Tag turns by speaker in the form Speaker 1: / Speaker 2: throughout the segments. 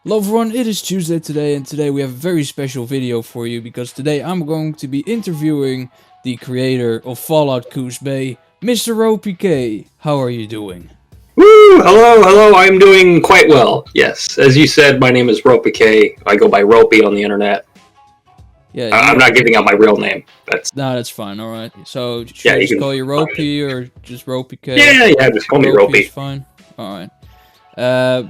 Speaker 1: Hello everyone, it is Tuesday today, and today we have a very special video for you because today I'm going to be interviewing the creator of Fallout Coos Bay, Mr. Ropiequet. How are you doing?
Speaker 2: Woo! Hello, I'm doing quite well. Yes, as you said, my name is Ropiequet. I go by Ropie on the internet.
Speaker 1: Yeah,
Speaker 2: I'm not giving out my real name.
Speaker 1: that's fine, alright. So, should
Speaker 2: yeah,
Speaker 1: I
Speaker 2: you
Speaker 1: just
Speaker 2: can
Speaker 1: call you Ropie or just Ropiequet?
Speaker 2: Yeah, just call me
Speaker 1: Ropie is
Speaker 2: Ropie.
Speaker 1: fine. Alright.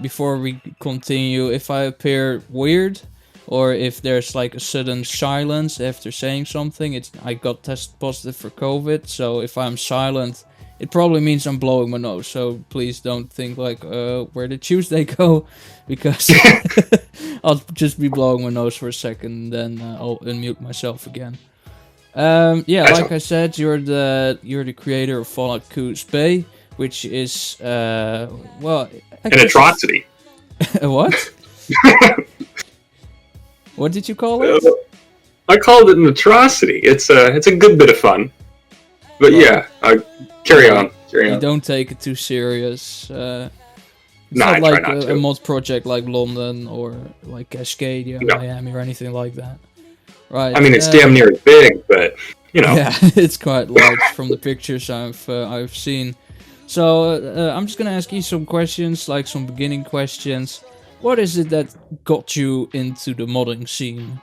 Speaker 1: Before we continue, if I appear weird, or if there's like a sudden silence after saying something, I got tested positive for COVID, so if I'm silent, it probably means I'm blowing my nose, so please don't think like, where did Tuesday go? Because I'll just be blowing my nose for a second, then I'll unmute myself again. Yeah, like I said, you're the creator of Fallout Coos Bay, which is, well...
Speaker 2: An atrocity.
Speaker 1: What? What did you call it?
Speaker 2: I called it an atrocity. It's a good bit of fun. But well, yeah, carry on.
Speaker 1: You don't take it too serious. It's
Speaker 2: not
Speaker 1: like
Speaker 2: not
Speaker 1: a mod project like London or like Cascadia,
Speaker 2: no.
Speaker 1: Miami, or anything like that. Right.
Speaker 2: I mean, it's damn near as big, but, you know.
Speaker 1: Yeah, it's quite large from the pictures I've seen. So, I'm just gonna ask you some questions, like some beginning questions. What is it that got you into the modding scene?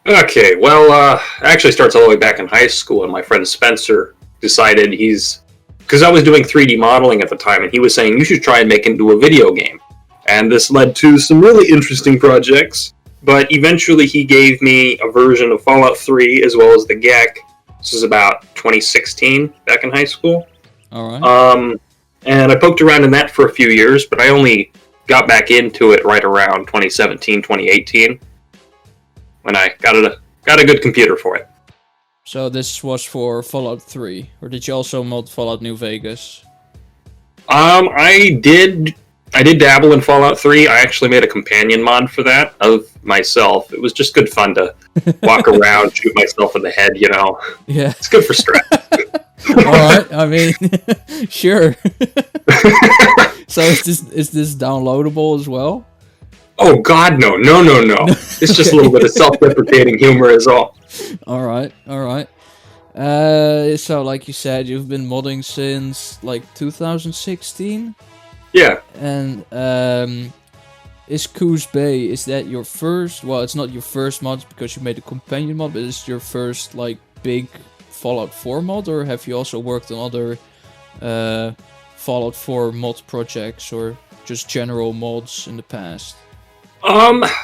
Speaker 2: Okay, well, it actually starts all the way back in high school, and my friend Spencer decided because I was doing 3D modeling at the time, and he was saying, you should try and make it into a video game. And this led to some really interesting projects, but eventually he gave me a version of Fallout 3 as well as the GEC. This was about 2016, back in high school.
Speaker 1: Alright.
Speaker 2: And I poked around in that for a few years, but I only got back into it right around 2017, 2018, when I got a good computer for it.
Speaker 1: So this was for Fallout 3, or did you also mod Fallout New Vegas?
Speaker 2: I did dabble in Fallout 3. I actually made a companion mod for that of myself. It was just good fun to walk around, shoot myself in the head, you know.
Speaker 1: Yeah.
Speaker 2: It's good for stress.
Speaker 1: Alright, I mean, sure. So is this downloadable as well?
Speaker 2: Oh god, no. It's just a little bit of self-deprecating humor is all.
Speaker 1: Alright. So like you said, you've been modding since like 2016?
Speaker 2: Yeah.
Speaker 1: And is Coos Bay, is that your first, well, it's not your first mod because you made a companion mod, but it's your first like big Fallout 4 mod, or have you also worked on other Fallout 4 mod projects or just general mods in the past?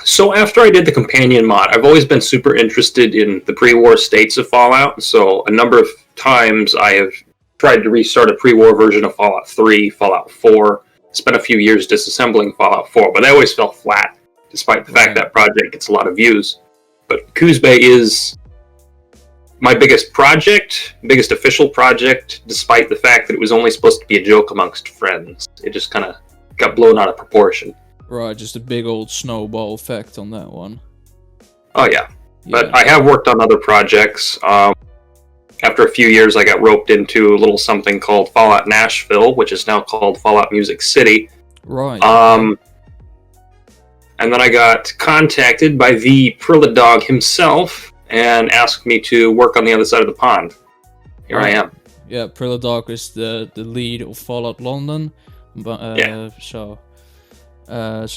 Speaker 2: So after I did the companion mod, I've always been super interested in the pre-war states of Fallout, so a number of times I have tried to restart a pre-war version of Fallout 3, Fallout 4, spent a few years disassembling Fallout 4, but I always fell flat, despite the fact that project gets a lot of views. But Coos Bay is my biggest official project, despite the fact that it was only supposed to be a joke amongst friends. It just kind of got blown out of proportion.
Speaker 1: Right, just a big old snowball effect on that one.
Speaker 2: Oh yeah. But I have worked on other projects. After a few years, I got roped into a little something called Fallout Nashville, which is now called Fallout Music City.
Speaker 1: Right.
Speaker 2: And then I got contacted by the Prilladog himself and asked me to work on the other side of the pond. Here I am.
Speaker 1: Yeah, Prilladog is the lead of Fallout London. But,
Speaker 2: yeah.
Speaker 1: So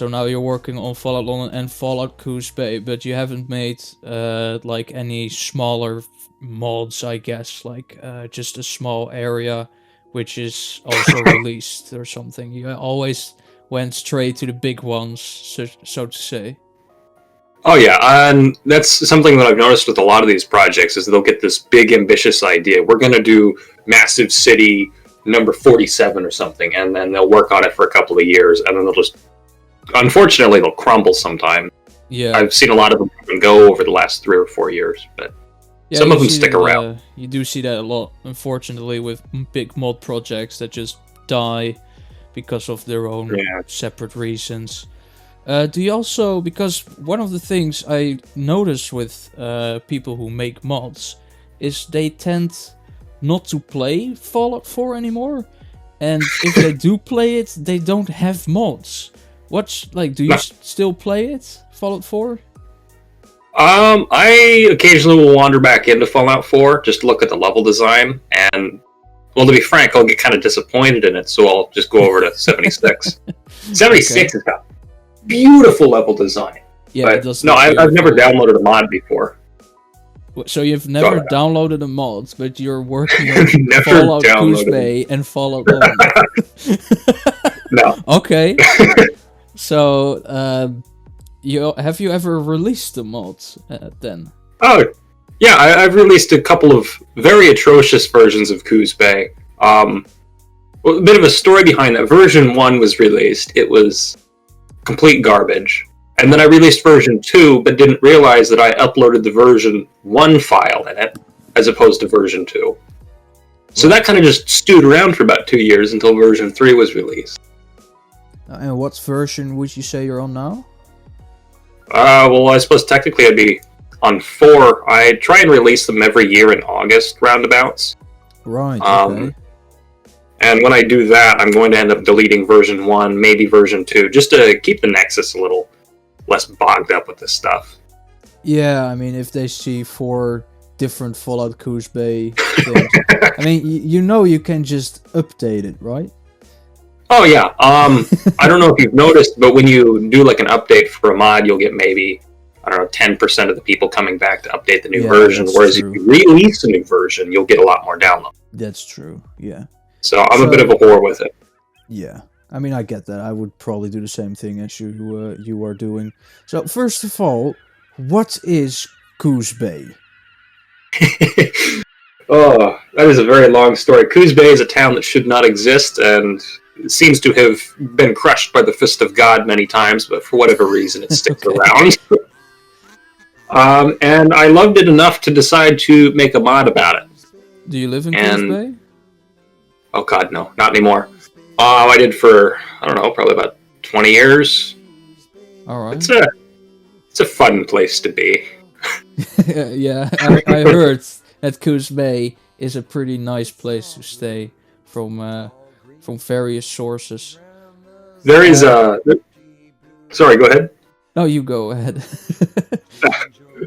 Speaker 1: now you're working on Fallout London and Fallout Coos Bay, but you haven't made like any smaller mods, I guess, like just a small area which is also released or something. You always went straight to the big ones, so to say.
Speaker 2: Oh yeah, and that's something that I've noticed with a lot of these projects is they'll get this big ambitious idea. We're going to do massive city number 47 or something, and then they'll work on it for a couple of years, and then they'll just, unfortunately, they'll crumble sometime.
Speaker 1: Yeah,
Speaker 2: I've seen a lot of them go over the last 3 or 4 years, but
Speaker 1: yeah,
Speaker 2: some of them stick around.
Speaker 1: You do see that a lot, unfortunately, with big mod projects that just die because of their own separate reasons. Do you also, because one of the things I notice with people who make mods is they tend not to play Fallout 4 anymore, and if they do play it, they don't have mods. What's like? Do you still play it? Fallout 4?
Speaker 2: I occasionally will wander back into Fallout 4 just to look at the level design, and well, to be frank, I'll get kind of disappointed in it, so I'll just go over to 76. 76 has got beautiful level design.
Speaker 1: Yeah,
Speaker 2: but
Speaker 1: it does.
Speaker 2: No, I've never downloaded a mod before.
Speaker 1: So you've never downloaded a mod, but you're working on Fallout Coos Bay and Fallout 1.
Speaker 2: No.
Speaker 1: Okay. So, have you ever released a mod then?
Speaker 2: Oh, yeah, I've released a couple of very atrocious versions of Coos Bay. Well, a bit of a story behind that. Version 1 was released. It was complete garbage. And then I released version 2, but didn't realize that I uploaded the version 1 file in it, as opposed to version 2. So that kind of just stewed around for about 2 years until version 3 was released.
Speaker 1: And what version would you say you're on now?
Speaker 2: Well, I suppose technically I'd be on 4. I try and release them every year in August, roundabouts.
Speaker 1: Right, okay.
Speaker 2: And when I do that, I'm going to end up deleting version 1, maybe version 2, just to keep the Nexus a little less bogged up with this stuff.
Speaker 1: Yeah, I mean, if they see 4 different Fallout Coos Bay things, I mean, you can just update it, right?
Speaker 2: Oh yeah. I don't know if you've noticed, but when you do like an update for a mod, you'll get maybe, I don't know, 10% of the people coming back to update the new version. Whereas if you release a new version, you'll get a lot more downloads.
Speaker 1: That's true. Yeah.
Speaker 2: So I'm a bit of a whore with it.
Speaker 1: Yeah. I mean, I get that. I would probably do the same thing as you are doing. So, first of all, what is Coos Bay?
Speaker 2: Oh, that is a very long story. Coos Bay is a town that should not exist, and it seems to have been crushed by the fist of God many times, but for whatever reason, it sticks around. And I loved it enough to decide to make a mod about it.
Speaker 1: Do you live in Coos Bay?
Speaker 2: Oh God, no, not anymore. I did for, I don't know, probably about 20 years.
Speaker 1: All right.
Speaker 2: It's a fun place to be.
Speaker 1: Yeah, I heard that Kus Bay is a pretty nice place to stay from various sources.
Speaker 2: There is sorry, go ahead.
Speaker 1: No, you go ahead.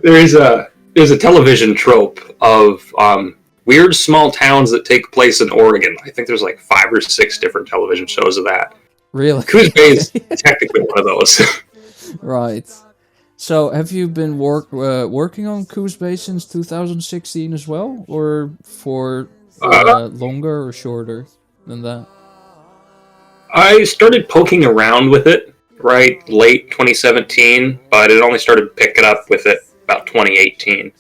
Speaker 2: There's a television trope of weird small towns that take place in Oregon. I think there's like 5 or 6 different television shows of that.
Speaker 1: Really?
Speaker 2: Kus Bay is technically one of those.
Speaker 1: Right. So, have you been working on Kus Bay since 2016 as well, or for longer or shorter than that?
Speaker 2: I started poking around with it late 2017, but it only started picking up with it about 2018,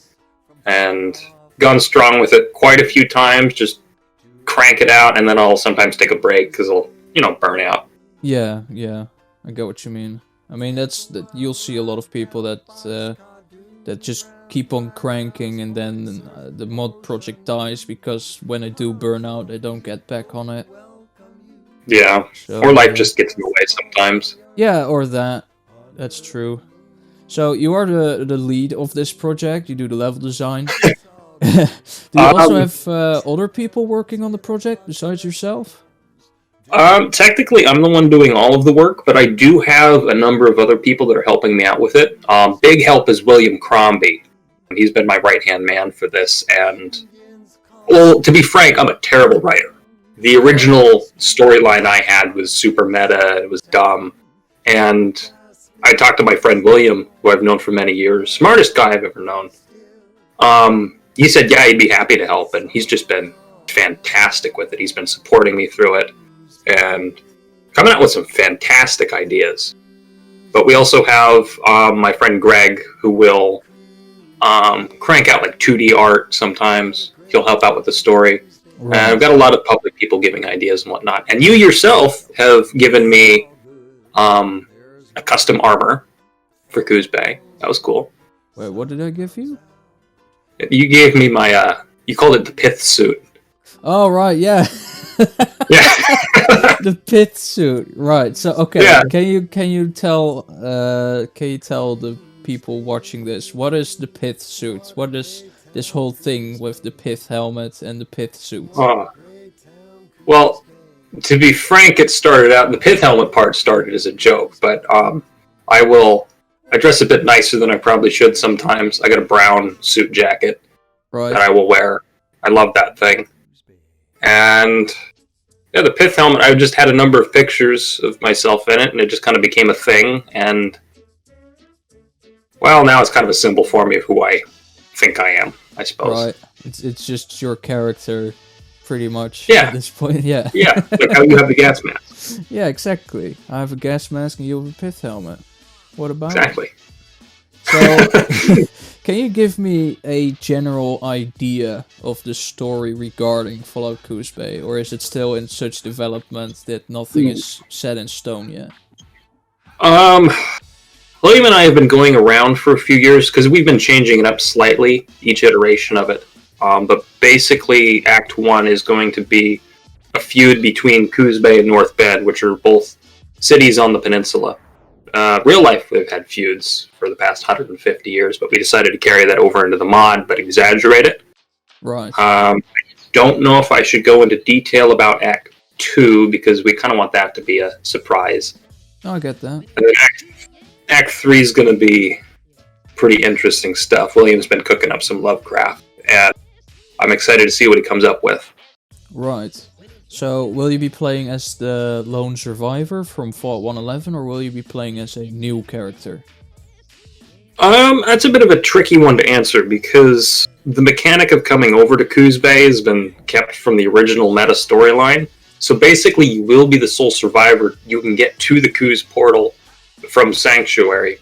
Speaker 2: and gone strong with it quite a few times. Just crank it out, and then I'll sometimes take a break because I'll burn out.
Speaker 1: Yeah, I get what you mean. I mean, that you'll see a lot of people that just keep on cranking, and then the mod project dies because when they do burn out, they don't get back on it.
Speaker 2: Yeah, so, or life just gets in the way sometimes.
Speaker 1: Yeah, or that. That's true. So you are the lead of this project. You do the level design. Do you also have other people working on the project besides yourself?
Speaker 2: Technically, I'm the one doing all of the work, but I do have a number of other people that are helping me out with it. Big help is William Crombie. He's been my right-hand man for this, and, well, to be frank, I'm a terrible writer. The original storyline I had was super meta, it was dumb, and I talked to my friend William, who I've known for many years, smartest guy I've ever known. He said, yeah, he'd be happy to help, and he's just been fantastic with it. He's been supporting me through it, and coming out with some fantastic ideas. But we also have my friend Greg, who will crank out like 2D art sometimes. He'll help out with the story. Right. I've got a lot of public people giving ideas and whatnot. And you yourself have given me a custom armor for Coos Bay. That was cool.
Speaker 1: Wait, what did I give you?
Speaker 2: You gave me my, you called it the pith suit.
Speaker 1: Oh, right, yeah.
Speaker 2: Yeah.
Speaker 1: The pith suit, right. So, okay, yeah. Can you tell the people watching this, what is the pith suit? What is this whole thing with the pith helmet and the pith suit?
Speaker 2: Well, to be frank, it started out, the pith helmet part started as a joke, but I dress a bit nicer than I probably should sometimes. I got a brown suit jacket
Speaker 1: Right.
Speaker 2: that I will wear. I love that thing. And yeah, the pith helmet, I just had a number of pictures of myself in it, and it just kind of became a thing, and well, now it's kind of a symbol for me of who I think I am, I suppose.
Speaker 1: Right. It's just your character, pretty much.
Speaker 2: Yeah.
Speaker 1: At this point, yeah.
Speaker 2: Yeah, like how you have the gas mask.
Speaker 1: Yeah, exactly. I have a gas mask and you have a pith helmet. What about
Speaker 2: Exactly.
Speaker 1: it? So, can you give me a general idea of the story regarding Fallout Coos Bay, or is it still in such development that nothing is set in stone yet?
Speaker 2: William and I have been going around for a few years because we've been changing it up slightly, each iteration of it. But basically, Act 1 is going to be a feud between Coos Bay and North Bend, which are both cities on the peninsula. Real life, we've had feuds for the past 150 years, but we decided to carry that over into the mod, but exaggerate it.
Speaker 1: Right.
Speaker 2: Don't know if I should go into detail about Act 2, because we kind of want that to be a surprise.
Speaker 1: Oh, I get that.
Speaker 2: And then Act 3 is going to be pretty interesting stuff. William's been cooking up some Lovecraft, and I'm excited to see what he comes up with.
Speaker 1: Right. So, will you be playing as the lone survivor from Fallout 111, or will you be playing as a new character?
Speaker 2: That's a bit of a tricky one to answer, because the mechanic of coming over to Coos Bay has been kept from the original meta storyline. So basically, you will be the sole survivor. You can get to the Coos portal from Sanctuary,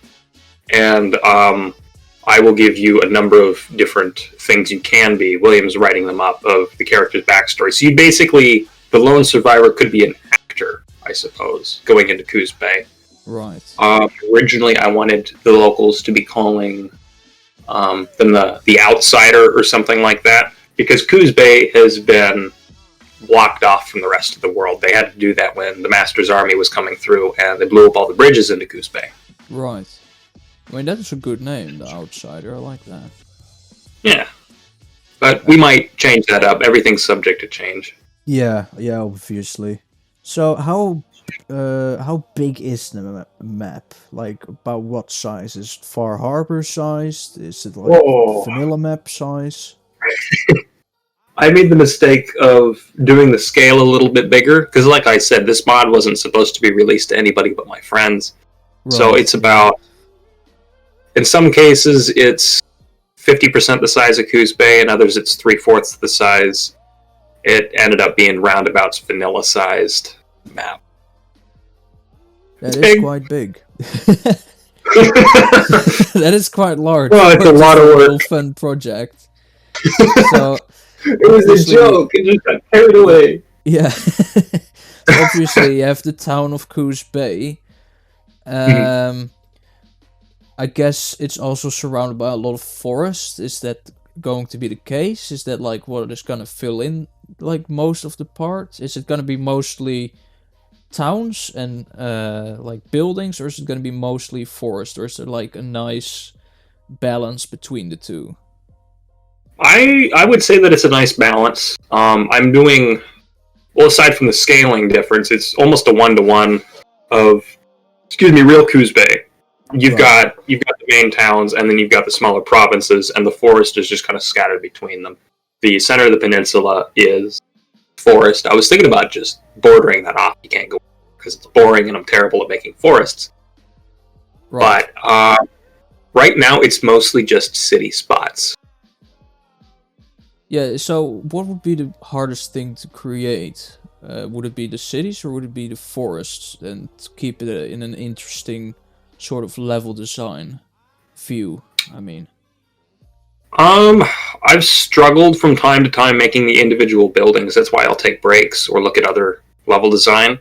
Speaker 2: and I will give you a number of different things you can be. William's writing them up of the character's backstory. So you basically, the lone survivor could be an actor, I suppose, going into Coos Bay.
Speaker 1: Right.
Speaker 2: Originally, I wanted the locals to be calling them the outsider or something like that, because Coos Bay has been blocked off from the rest of the world. They had to do that when the Master's army was coming through, and they blew up all the bridges into Coos Bay.
Speaker 1: Right. I mean, that is a good name, the Outsider. I like that.
Speaker 2: Yeah. But we might change that up. Everything's subject to change.
Speaker 3: Yeah, obviously. So how big is the map? Like, about what size? Is it Far Harbor sized? Is it like vanilla map size?
Speaker 2: I made the mistake of doing the scale a little bit bigger, because like I said, this mod wasn't supposed to be released to anybody but my friends. Right. So it's about, in some cases, it's 50% the size of Coos Bay, and others it's 3/4 the size. It ended up being roundabouts vanilla-sized map.
Speaker 1: That is quite big. That is quite large.
Speaker 2: Well, it's a lot of work.
Speaker 1: Fun project. So
Speaker 2: it was a joke. It just got carried away.
Speaker 1: Yeah. Obviously, you have the town of Coos Bay. I guess it's also surrounded by a lot of forest. Is that going to be the case? Is that like what is going to fill in like most of the part? Is it going to be mostly towns and like buildings, or is it going to be mostly forest, or is there like a nice balance between the two?
Speaker 2: I would say that it's a nice balance. I'm doing, well, aside from the scaling difference, it's almost a 1-to-1 of, real Coos Bay. You've got the main towns, and then you've got the smaller provinces, and the forest is just kind of scattered between them. The center of the peninsula is forest. I was thinking about just bordering that off. You can't go because it's boring, and I'm terrible at making forests. Right. But right now, it's mostly just city spots.
Speaker 1: Yeah, so what would be the hardest thing to create? Would it be the cities, or would it be the forests, and keep it in an interesting sort of level design view, I mean?
Speaker 2: I've struggled from time to time making the individual buildings. That's why I'll take breaks or look at other level design.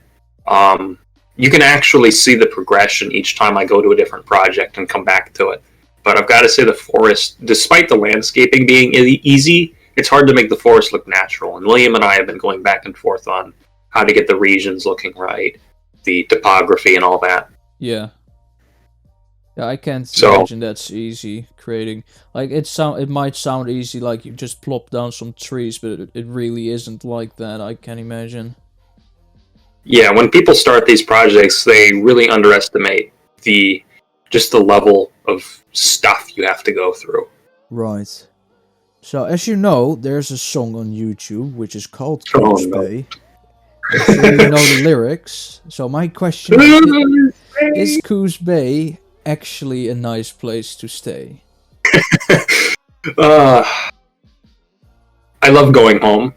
Speaker 2: You can actually see the progression each time I go to a different project and come back to it. But I've got to say the forest, despite the landscaping being easy, it's hard to make the forest look natural. And William and I have been going back and forth on how to get the regions looking right, the topography and all that.
Speaker 1: Yeah. Yeah, I can't imagine that's easy creating. Like, it might sound easy, like you just plop down some trees, but it really isn't like that, I can imagine.
Speaker 2: Yeah, when people start these projects, they really underestimate the level of stuff you have to go through.
Speaker 3: Right. So, as you know, there's a song on YouTube which is called Coos Bay. I'm sure you know the lyrics. So, my question is Coos Bay actually a nice place to stay?
Speaker 2: I love going home.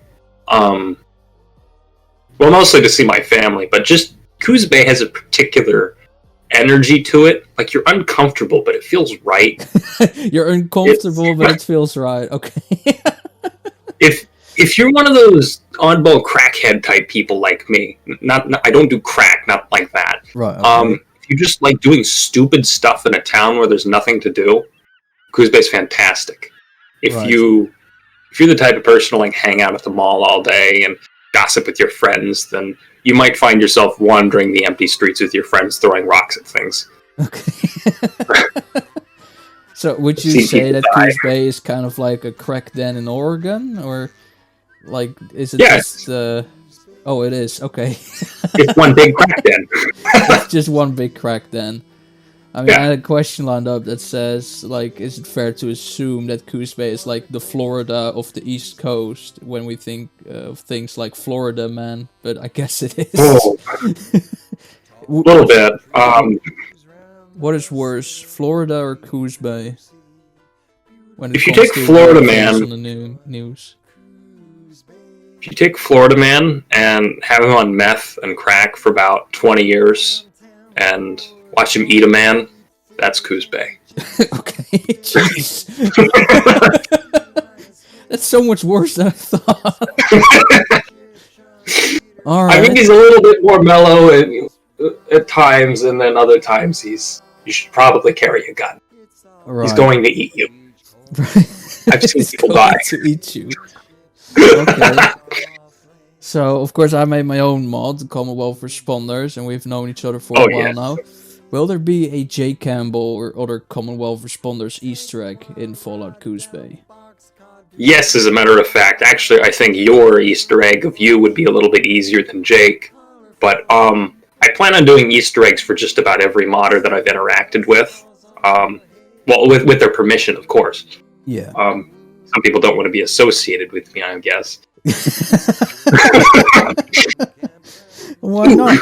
Speaker 2: Well, mostly to see my family, but just Coos Bay has a particular energy to it. Like, you're uncomfortable, but it feels right.
Speaker 3: You're uncomfortable, but it feels right. Okay.
Speaker 2: If you're one of those oddball crackhead type people like me, not I don't do crack, not like that.
Speaker 3: Right. Okay.
Speaker 2: If you just like doing stupid stuff in a town where there's nothing to do, Coos Bay's fantastic. If you're the type of person to like hang out at the mall all day and gossip with your friends, then you might find yourself wandering the empty streets with your friends throwing rocks at things.
Speaker 3: Okay. So would you say that Kus Bay is kind of like a crack den in Oregon, or like is it just oh, it is. Okay.
Speaker 2: It's one big crack den.
Speaker 3: It's just one big crack den. I mean, I had a question lined up that says, like, is it fair to assume that Kus Bay is like the Florida of the East Coast when we think of things like Florida Man? But I guess it is.
Speaker 2: Oh, a little bit.
Speaker 3: What is worse, Florida or Coos Bay? When
Speaker 2: if you take Florida Man
Speaker 3: on the news.
Speaker 2: If you take Florida Man and have him on meth and crack for about 20 years and watch him eat a man, that's Coos Bay.
Speaker 3: Okay, jeez. That's so much worse than I thought. All right.
Speaker 2: I think he's a little bit more mellow at times, and then other times you should probably carry a gun. Right. He's going to eat you. I've seen people die.
Speaker 3: To eat you. Okay. So, of course, I made my own mod, Commonwealth Responders, and we've known each other for a while now. Will there be a J. Campbell or other Commonwealth Responders Easter egg in Fallout Coos Bay?
Speaker 2: Yes, as a matter of fact. Actually, I think your Easter egg of you would be a little bit easier than Jake. But I plan on doing Easter eggs for just about every modder that I've interacted with. Well, with their permission, of course.
Speaker 3: Yeah.
Speaker 2: Some people don't want to be associated with me, I guess.
Speaker 3: Why not?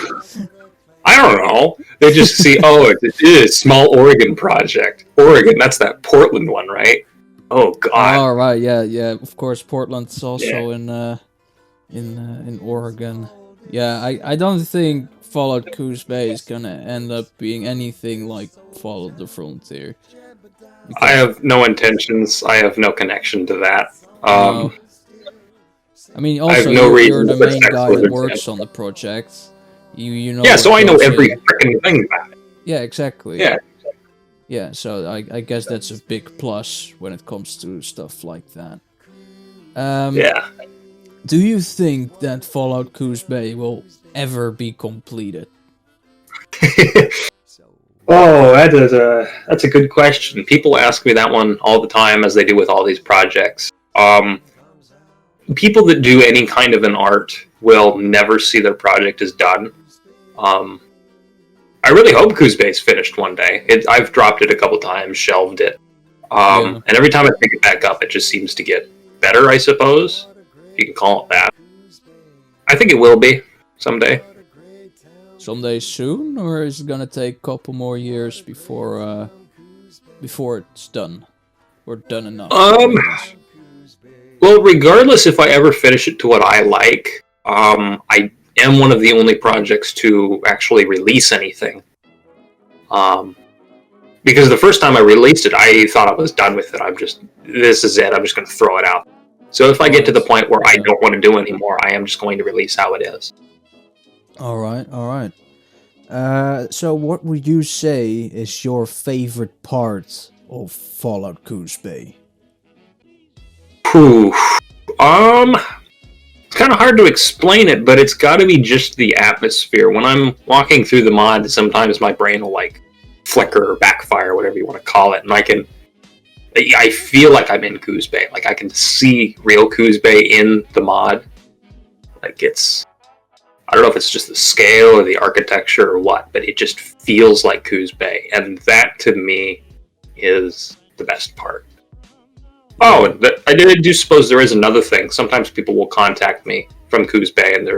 Speaker 2: I don't know. They just see, it is small Oregon project. Oregon, that's that Portland one, right? Oh God.
Speaker 3: Oh right, yeah. Of course, Portland's also in Oregon. Yeah, I don't think Fallout Coos Bay is gonna end up being anything like Fallout the Frontier.
Speaker 2: I have no intentions. I have no connection to that.
Speaker 3: No. I mean, also,
Speaker 2: I have no
Speaker 3: you're the main guy that works on the project. You know.
Speaker 2: Yeah, so I know every freaking thing about it.
Speaker 3: Yeah, exactly.
Speaker 2: Yeah.
Speaker 3: Yeah, so I guess that's a big plus when it comes to stuff like that.
Speaker 2: Yeah.
Speaker 3: Do you think that Fallout Coos Bay will ever be completed?
Speaker 2: Oh, that's a good question. People ask me that one all the time, as they do with all these projects. People that do any kind of an art will never see their project as done. I really hope Kus Base finished one day. I've dropped it a couple times, shelved it. And every time I pick it back up, it just seems to get better, I suppose. If you can call it that. I think it will be someday.
Speaker 3: Someday soon, or is it gonna take a couple more years before it's done? Or done enough?
Speaker 2: Well, regardless if I ever finish it to what I like, I am one of the only projects to actually release anything. Because the first time I released it, I thought I was done with it. This is it, I'm just going to throw it out. So if I get to the point where I don't want to do anymore, I am just going to release how it is.
Speaker 3: Alright. So what would you say is your favorite part of Fallout Coos Bay?
Speaker 2: It's kind of hard to explain it, but it's got to be just the atmosphere. When I'm walking through the mod, sometimes my brain will like flicker or backfire, whatever you want to call it, and I feel like I'm in Coos Bay. Like I can see real Coos Bay in the mod. Like I don't know if it's just the scale or the architecture or what, but it just feels like Coos Bay, and that to me is the best part. Oh, and I do suppose there is another thing. Sometimes people will contact me from Coos Bay, and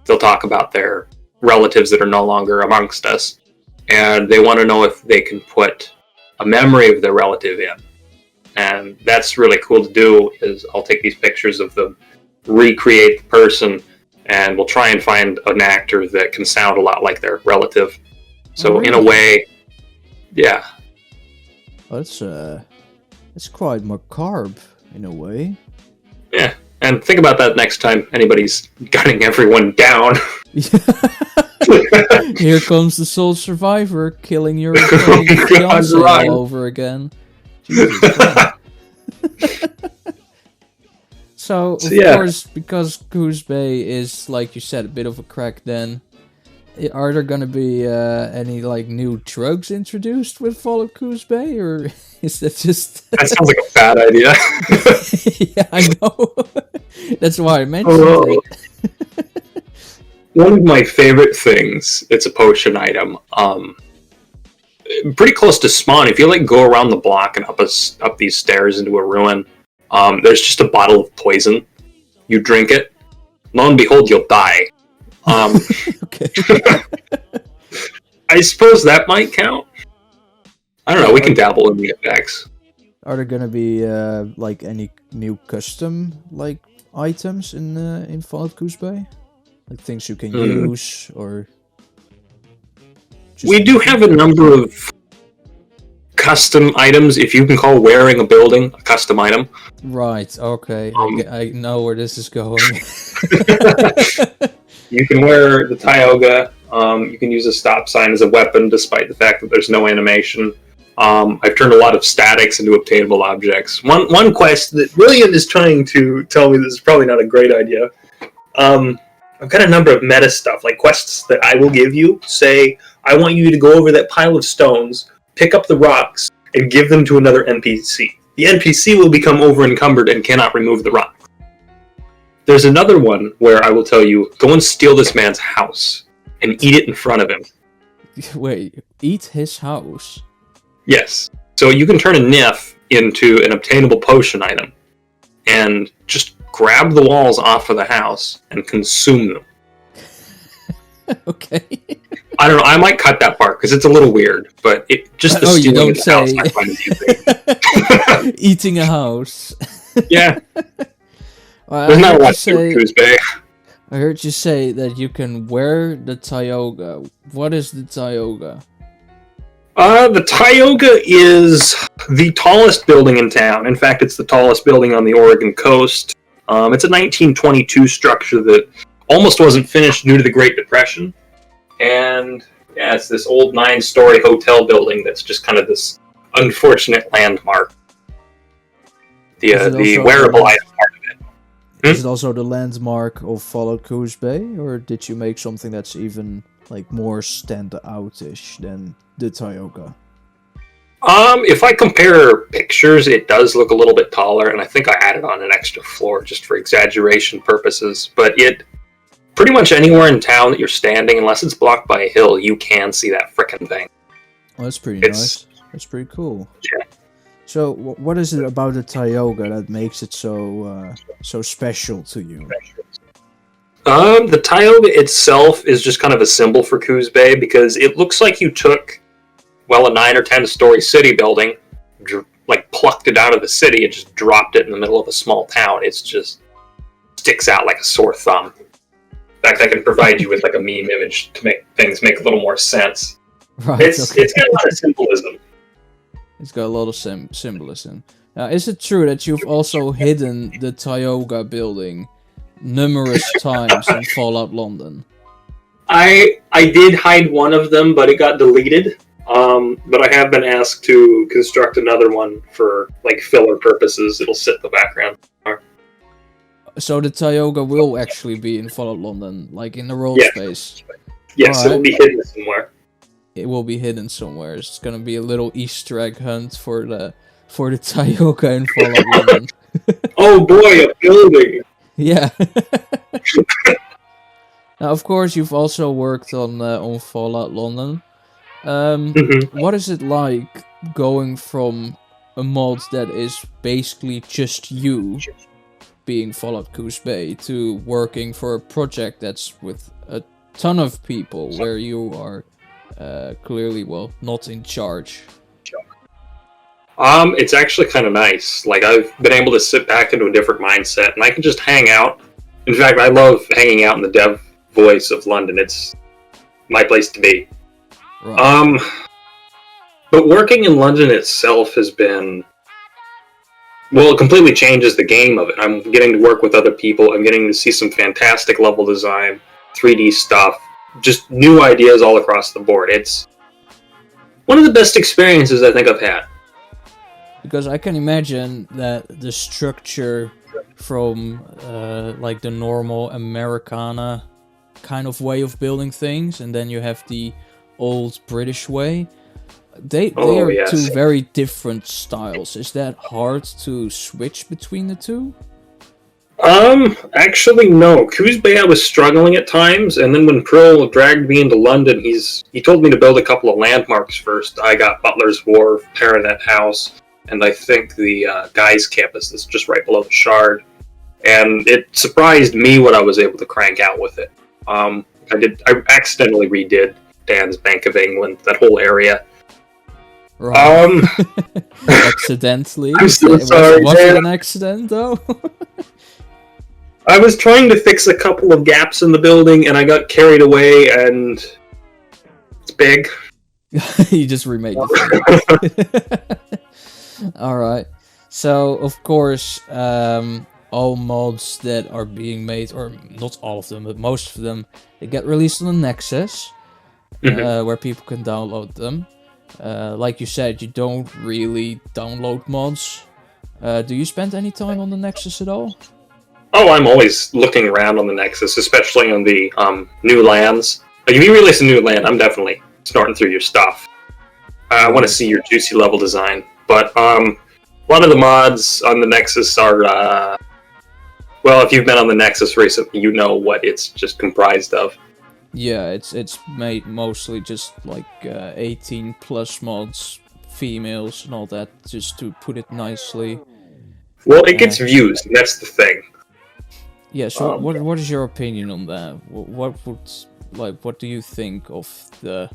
Speaker 2: they'll talk about their relatives that are no longer amongst us, and they want to know if they can put a memory of their relative in. And that's really cool to do. Is I'll take these pictures of them, recreate the person, and we'll try and find an actor that can sound a lot like their relative. So in a way, yeah.
Speaker 3: Well, it's quite macabre in a way.
Speaker 2: Yeah, and think about that next time anybody's gunning everyone down.
Speaker 1: Here comes the sole survivor killing your fiance all over again. So, of course, because Coos Bay is, like you said, a bit of a crack den, are there gonna be any like new drugs introduced with Fallout Coos Bay, or is that just...
Speaker 2: That sounds like a bad idea.
Speaker 1: Yeah, I know. That's why I mentioned it.
Speaker 2: One of my favorite things, it's a potion item, pretty close to spawn. If you like go around the block and up these stairs into a ruin, there's just a bottle of poison. You drink it, lo and behold, you'll die.
Speaker 1: Okay.
Speaker 2: I suppose that might count. I don't know. We can dabble in the effects.
Speaker 3: Are there gonna be like any new custom like items in Fallout Coos Bay? Like things you can use, or...
Speaker 2: We do have a number of custom items, if you can call wearing a building a custom item.
Speaker 1: Right, okay. I know where this is going.
Speaker 2: You can wear the Tioga. You can use a stop sign as a weapon, despite the fact that there's no animation. I've turned a lot of statics into obtainable objects. One quest that William is trying to tell me this is probably not a great idea. I've got a number of meta stuff, like quests that I will give you. Say, I want you to go over that pile of stones, pick up the rocks, and give them to another NPC. The NPC will become over-encumbered and cannot remove the rocks. There's another one where I will tell you, go and steal this man's house, and eat it in front of him.
Speaker 1: Wait, eat his house?
Speaker 2: Yes. So you can turn a Nif into an obtainable potion item, and just grab the walls off of the house and consume them.
Speaker 1: Okay.
Speaker 2: I don't know. I might cut that part because it's a little weird, but it just the
Speaker 1: you don't
Speaker 2: the
Speaker 1: say.
Speaker 2: house, I find amusing.
Speaker 1: Eating a house.
Speaker 2: Yeah.
Speaker 1: Well,
Speaker 2: There's not a lot to Coos Bay.
Speaker 1: I heard you say that you can wear the Tioga. What is the Tioga?
Speaker 2: The Tioga is the tallest building in town. In fact, it's the tallest building on the Oregon coast. It's a 1922 structure that almost wasn't finished due to the Great Depression. And yeah, it's this old 9-story hotel building that's just kind of this unfortunate landmark. The wearable item part of it.
Speaker 3: Is it also the landmark of Fallout Coos Bay, or did you make something that's even like more stand-out-ish than the Tioga?
Speaker 2: If I compare pictures, it does look a little bit taller, and I think I added on an extra floor just for exaggeration purposes. But it pretty much anywhere in town that you're standing, unless it's blocked by a hill, you can see that frickin' thing.
Speaker 3: Oh, that's pretty nice. That's pretty cool.
Speaker 2: Yeah.
Speaker 3: So, what is it about the Tioga that makes it so special to you?
Speaker 2: The Tioga itself is just kind of a symbol for Coos Bay because it looks like you took, well, a 9 or 10-story city building, like plucked it out of the city and just dropped it in the middle of a small town. It's just sticks out like a sore thumb. In fact, I can provide you with like a meme image to make things make a little more sense.
Speaker 1: Right.
Speaker 2: It's got a lot of symbolism.
Speaker 1: It's got a lot of symbolism. Is it true that you've also hidden the Tioga building numerous times in Fallout London?
Speaker 2: I did hide one of them, but it got deleted. But I have been asked to construct another one for like filler purposes. It'll sit in the background.
Speaker 1: So the Tioga will actually be in Fallout London, like in the world space?
Speaker 2: Yes,
Speaker 1: All right.
Speaker 2: It'll be hidden somewhere.
Speaker 1: It will be hidden somewhere. It's gonna be a little Easter egg hunt for the Tioga in Fallout London.
Speaker 2: Oh boy, a building!
Speaker 1: Yeah. Now, of course, you've also worked on Fallout London.
Speaker 2: Mhm.
Speaker 1: What is it like going from a mod that is basically just you being Fallout Coos Bay to working for a project that's with a ton of people where you are clearly, well, not in charge?
Speaker 2: It's actually kind of nice. Like, I've been able to sit back into a different mindset, and I can just hang out. In fact, I love hanging out in the dev voice of London. It's my place to be.
Speaker 1: Right.
Speaker 2: But working in London itself has been, well, it completely changes the game of it. I'm getting to work with other people. I'm getting to see some fantastic level design, 3D stuff, just new ideas all across the board. It's one of the best experiences I think I've had.
Speaker 1: Because I can imagine that the structure from like the normal Americana kind of way of building things, and then you have the old British way. They are
Speaker 2: yes.
Speaker 1: two very different styles. Is that hard to switch between the two?
Speaker 2: Actually, no. Coos Bay, I was struggling at times, and then when Pearl dragged me into London, he told me to build a couple of landmarks first. I got Butler's Wharf, Paranet House, and I think the Guy's Campus that's just right below the Shard. And it surprised me what I was able to crank out with it. I accidentally redid Dan's Bank of England, that whole area.
Speaker 1: Right. Accidentally?
Speaker 2: I'm so sorry,
Speaker 1: Was it
Speaker 2: Dan.
Speaker 1: an accident, though?
Speaker 2: I was trying to fix a couple of gaps in the building, and I got carried away, and it's big.
Speaker 1: You just remade the thing. Alright. So, of course, all mods that are being made, or not all of them, but most of them, they get released on the Nexus, where people can download them. Like you said, you don't really download mods. Do you spend any time on the Nexus at all?
Speaker 2: Oh, I'm always looking around on the Nexus, especially on the new lands. Like, if you release a new land, I'm definitely snorting through your stuff. I want to see your juicy level design. But a lot of the mods on the Nexus are, well, if you've been on the Nexus recently, you know what it's just comprised of.
Speaker 1: Yeah, it's made mostly just like 18 plus mods, females and all that, just to put it nicely.
Speaker 2: Well, it gets views, and that's the thing.
Speaker 1: Yeah, so what is your opinion on that? What do you think of the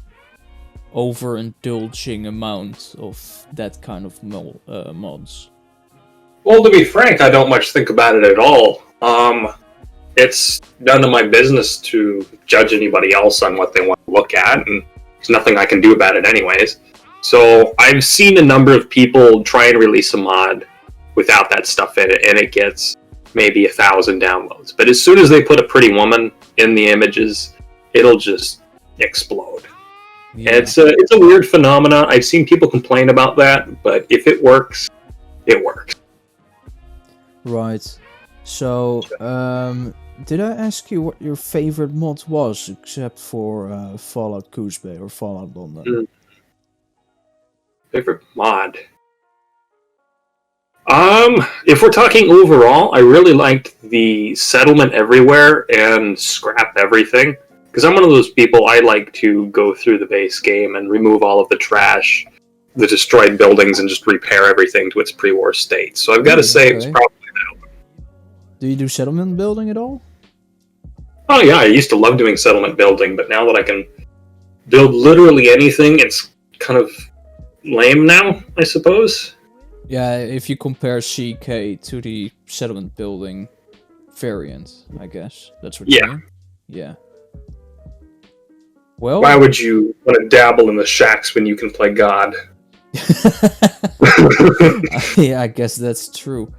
Speaker 1: overindulging amount of that kind of mods?
Speaker 2: Well, to be frank, I don't much think about it at all. It's none of my business to judge anybody else on what they want to look at, and there's nothing I can do about it anyways. So I've seen a number of people try and release a mod without that stuff in it, and it gets maybe 1,000 downloads. But as soon as they put a pretty woman in the images, it'll just explode.
Speaker 1: Yeah.
Speaker 2: And it's a weird phenomenon. I've seen people complain about that, but if it works, it works.
Speaker 3: Right. So, did I ask you what your favorite mod was, except for Fallout Coos Bay or Fallout London?
Speaker 2: Favorite mod? If we're talking overall, I really liked the Settlement Everywhere and Scrap Everything. Because I'm one of those people, I like to go through the base game and remove all of the trash, the destroyed buildings, and just repair everything to its pre-war state. So I've got to say it's probably that one.
Speaker 3: Do you do settlement building at all?
Speaker 2: Oh yeah, I used to love doing settlement building, but now that I can build literally anything, it's kind of lame now, I suppose.
Speaker 1: Yeah, if you compare CK to the settlement building variant, I guess. That's what you mean? Yeah. Well,
Speaker 2: why would you want to dabble in the shacks when you can play God?
Speaker 1: Yeah, I guess that's true.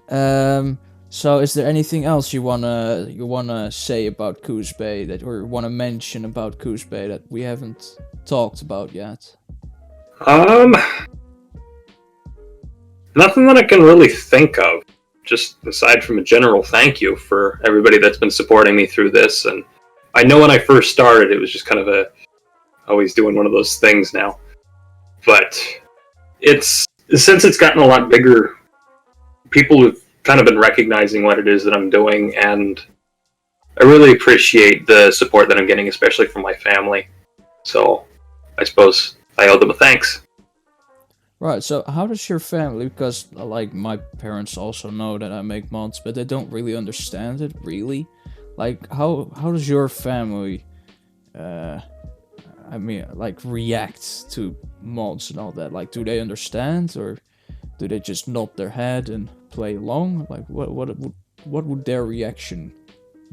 Speaker 1: So is there anything else you wanna say about Coos Bay or wanna mention about Coos Bay that we haven't talked about yet?
Speaker 2: Nothing that I can really think of. Just aside from a general thank you for everybody that's been supporting me through this. And I know when I first started, it was just kind of always doing one of those things now. But since it's gotten a lot bigger, people have kind of been recognizing what it is that I'm doing, and I really appreciate the support that I'm getting, especially from my family. So I suppose I owe them a thanks.
Speaker 1: Right, so how does your family, because like my parents also know that I make mods, but they don't really understand it, really. Like, how does your family, I mean, like, react to mods and all that? Like, do they understand, or do they just nod their head and play along? Like, what would their reaction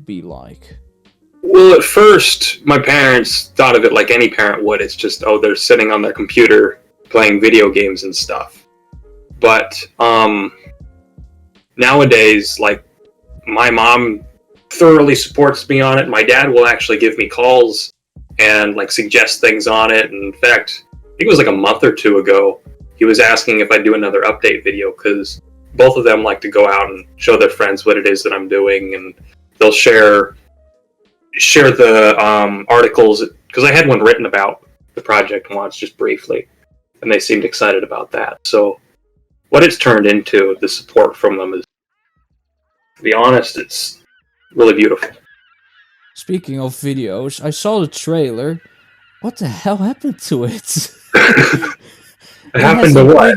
Speaker 1: be like?
Speaker 2: Well, at first, my parents thought of it like any parent would. It's just, oh, they're sitting on their computer playing video games and stuff. But nowadays, like, my mom thoroughly supports me on it. My dad will actually give me calls and like suggest things on it. And in fact, I think it was like a month or two ago, he was asking if I'd do another update video, because both of them like to go out and show their friends what it is that I'm doing, and they'll share the articles, because I had one written about the project once, just briefly, and they seemed excited about that. So what it's turned into, the support from them, is, to be honest, it's really beautiful.
Speaker 1: Speaking of videos, I saw the trailer. What the hell happened to it?
Speaker 2: It happened to what?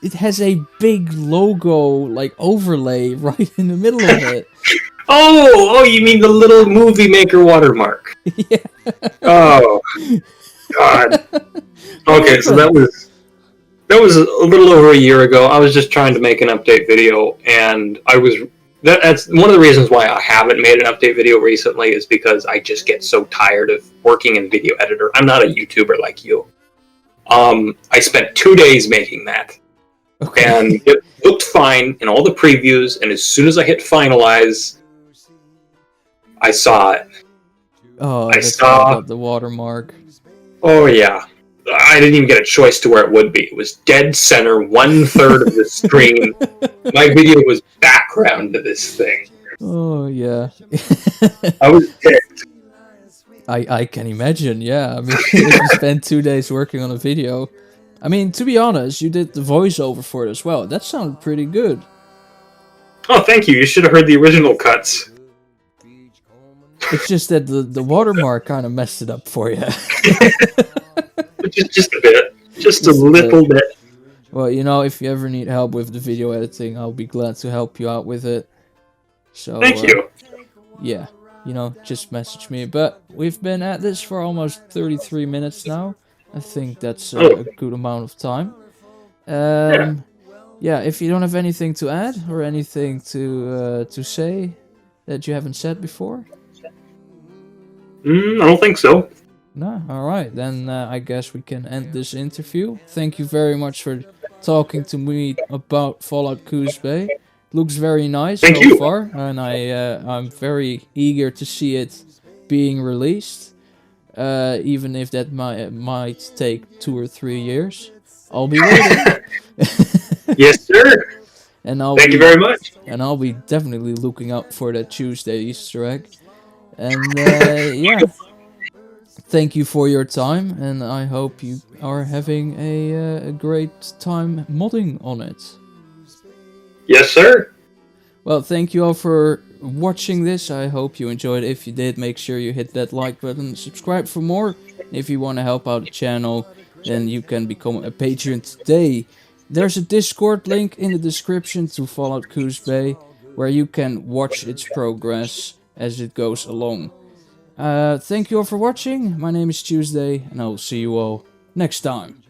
Speaker 1: It has a big logo, like, overlay right in the middle of it.
Speaker 2: Oh, you mean the little movie maker watermark?
Speaker 1: Yeah.
Speaker 2: Oh, God. Okay, so that was a little over a year ago. I was just trying to make an update video, and that's one of the reasons why I haven't made an update video recently, is because I just get so tired of working in video editor. I'm not a YouTuber like you. I spent 2 days making that. Okay. And it looked fine in all the previews, and as soon as I hit finalize, I saw it.
Speaker 1: Oh, I saw the watermark.
Speaker 2: Oh yeah, I didn't even get a choice to where it would be. It was dead center, 1/3 of the screen. My video was background to this thing.
Speaker 1: Oh yeah.
Speaker 2: I was ticked.
Speaker 1: I can imagine. Yeah, I mean, if you spend 2 days working on a video. I mean, to be honest, you did the voiceover for it as well. That sounded pretty good.
Speaker 2: Oh, thank you. You should have heard the original cuts.
Speaker 1: It's just that the watermark kind of messed it up for you.
Speaker 2: just a bit. Just a little bit.
Speaker 1: Well, you know, if you ever need help with the video editing, I'll be glad to help you out with it. So,
Speaker 2: thank you.
Speaker 1: Yeah, you know, just message me. But we've been at this for almost 33 minutes now. I think that's a good amount of time. Yeah, if you don't have anything to add or anything to say that you haven't said before?
Speaker 2: I don't think so.
Speaker 1: No, alright, then I guess we can end this interview. Thank you very much for talking to me about Fallout Coos Bay. Looks very nice so far, and I'm very eager to see it being released. Even if that might take 2 or 3 years. I'll be waiting.
Speaker 2: Yes, sir.
Speaker 1: And Thank you very much. And I'll be definitely looking out for that Tuesday Easter egg. And yeah, thank you for your time, and I hope you are having a great time modding on it.
Speaker 2: Yes, sir.
Speaker 1: Well, thank you all for watching this. I hope you enjoyed it. If you did, make sure you hit that like button, subscribe for more. If you want to help out the channel, then you can become a patron today. There's a Discord link in the description to Fallout Coos Bay, where you can watch its progress as it goes along. Thank you all for watching. My name is Tuesday, and I will see you all next time.